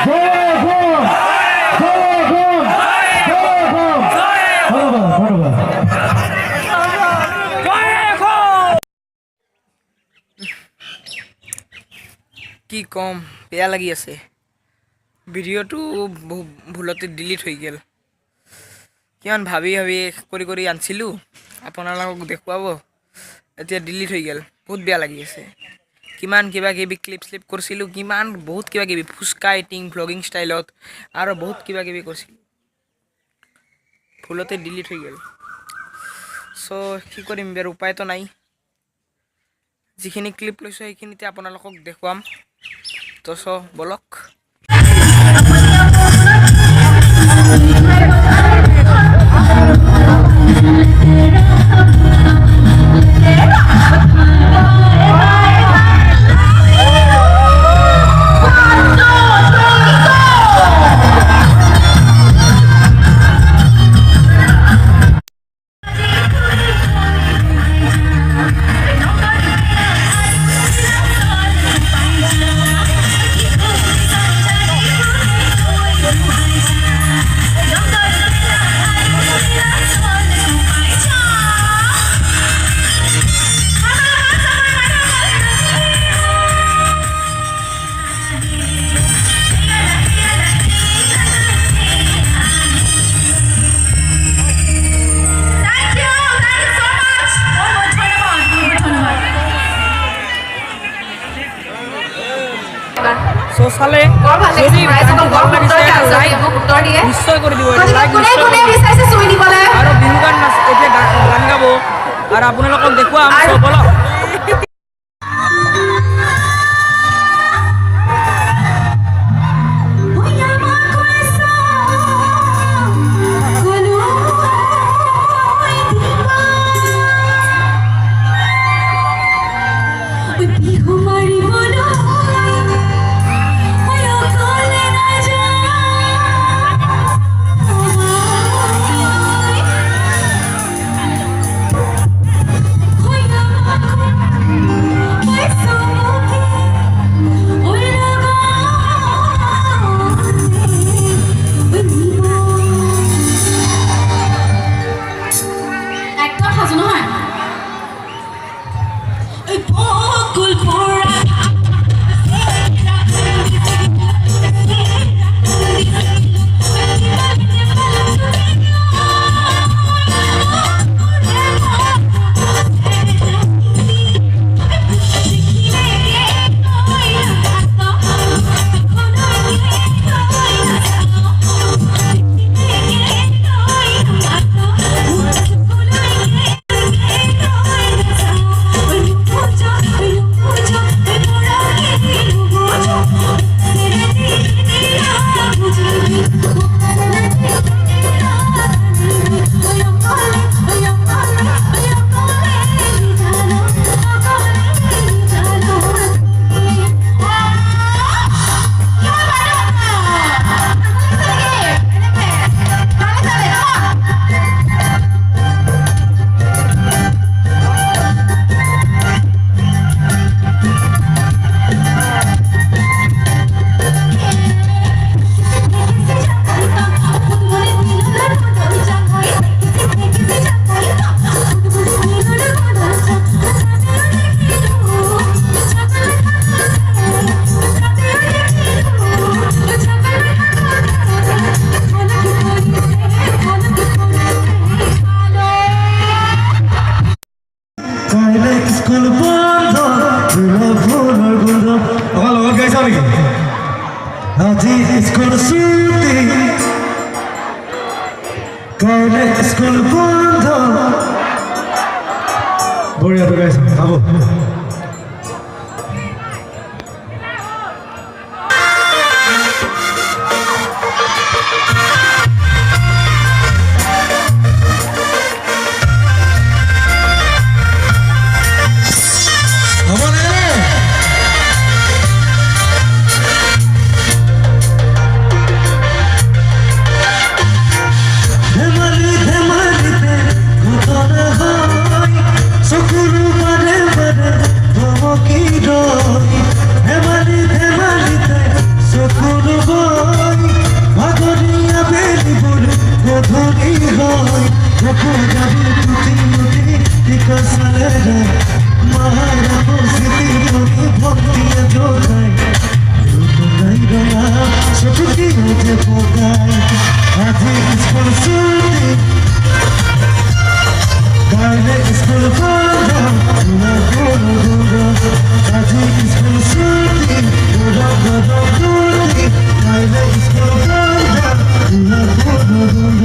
কি কম বেয়া লাগি আছে ভিডিঅ'টো ভুলতে ডিলিট হৈ গ'ল কিমান ভাবি কৰি আনিছিলোঁ আপোনালোকক দেখুৱাব এতিয়া ডিলিট হৈ গ'ল বহুত বেয়া লাগি আছে কিমান কিবা কিবি ক্লিপ কৰিছিলোঁ কিমান বহুত কিবা কিবি ফুচকা ইটিং ভ্লগিং ষ্টাইলত আৰু বহুত কিবা কিবি কৰিছিলোঁ ভুলতে ডিলিট হৈ গ'ল চ' কি কৰিম বেৰ উপায়তো নাই যিখিনি ক্লিপ লৈছোঁ সেইখিনিতে আপোনালোকক দেখুৱাম তো চ' বলক So sale যদি ভাল লাগিছে লাইক নিশ্চয় কৰি দিব লাইক নিশ্চয় আৰু বিহু গান এতিয়া গান গাব আৰু আপোনালোকক দেখুৱাম সব বলক স্কুল বন্ধ বঢ়িয়া তো গাইছ খাব Sukuru pada হয় ভাগরিয়া বেলি বলে গোধূলি হয় দেখো যাবে তুতি নদী বিকশালে যায় মারা বসিতি বলে ভক্তিয়া জোগায় রূপনাই রঙা সটুকি হতে পোকায় আজি স্কুল ছুটি কাইলে স্কুল বন্ধ না কোনো দূর আজি স্কুল ছুটি দূরা দূরা দূরি কাইলে স্কুল বন্ধ না কোনো দূর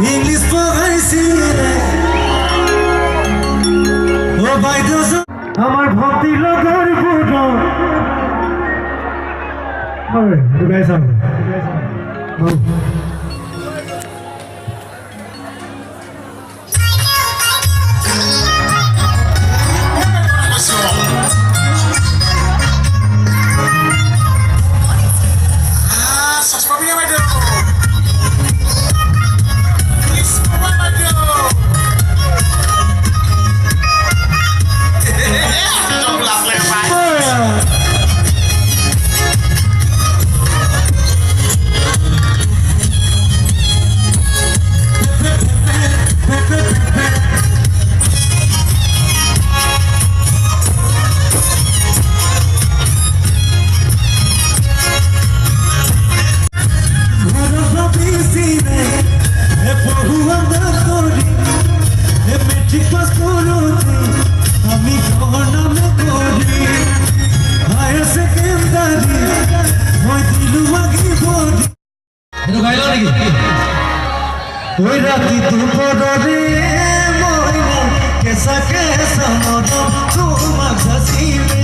English পড়াইছি ও বাইদ আমার ভক্তি লাগার পুরো ওরে গাইস আমরা ওই রাতি দুপুরে ময়না কেসা কেসা মরম তোমার হাসিবে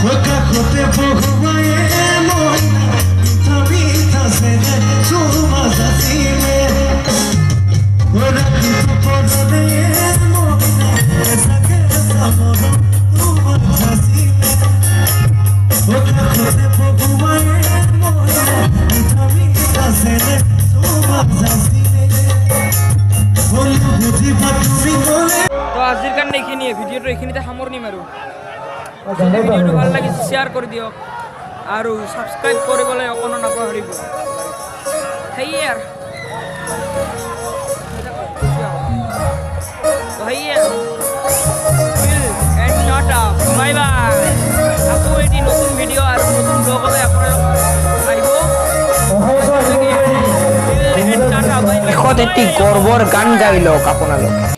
ও কাকতে বহুয়ে ময়না মিঠা মিঠা সেরে তোমার হাসিবে ও রাতি দুপুরে ময়না এইখিনিয়ে ভিডিঅ'টো এইখিনিতে সামৰণি মাৰোঁ যদি ভিডিঅ'টো ভাল লাগিছে শ্বেয়াৰ কৰি দিয়ক আৰু ছাবস্ক্ৰাইব কৰিবলৈ অকণো নাপাহৰিব সেয়ে আৰু সেয়ে এণ্ড টাটা বাই বাই আকৌ এটি নতুন ভিডিঅ' আৰু নতুন ব্লগলৈ আপোনালোক আহিব শেষত এটি গৰ্বৰ গান গাই লওক আপোনালোকে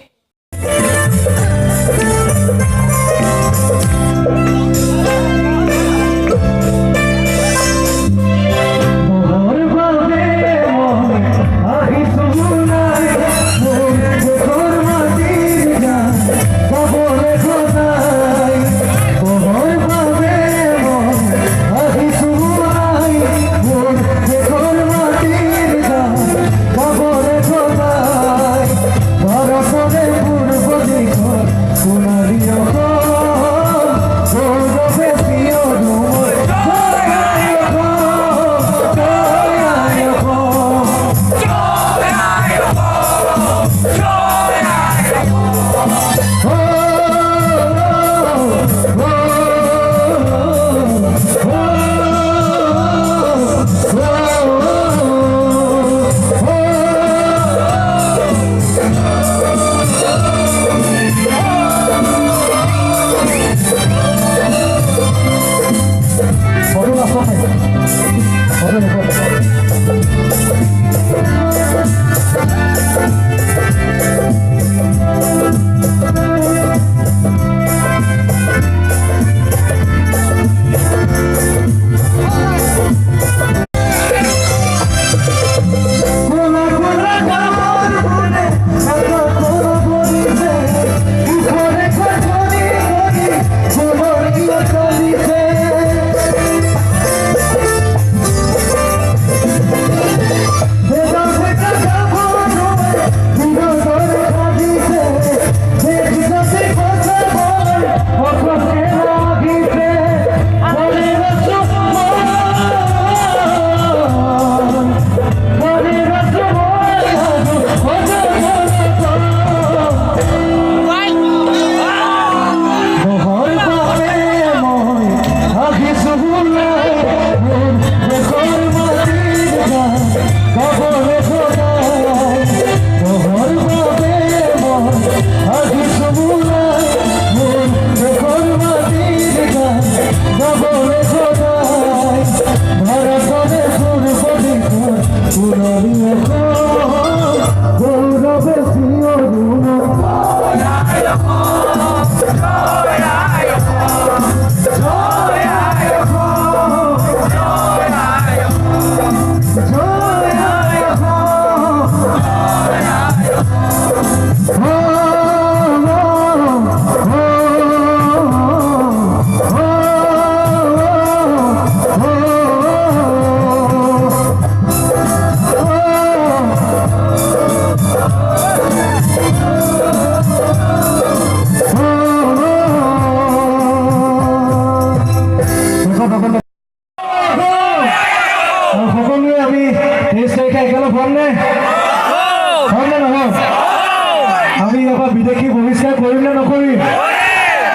বিদেশী বহিষ্কাৰ কৰিম নে নকৰিম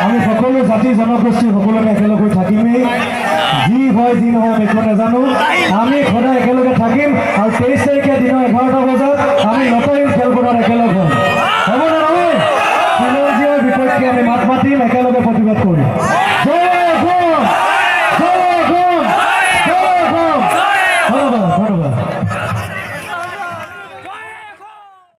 আমি সকলো জাতি জনগোষ্ঠী সকলোকে একেলগে থাকিমেই যি হয় যি নহয় আমি একো নাজানো আমি সদায় একেলগে থাকিম আৰু 23 তাৰিখে দিনৰ 11টা বজাত আমি নতুন খেলপথাৰত একেলগ হ'ম হ'ব নে নহয় বিপক্ষে আমি মাত মাতিম একেলগে প্ৰতিবাদ কৰিম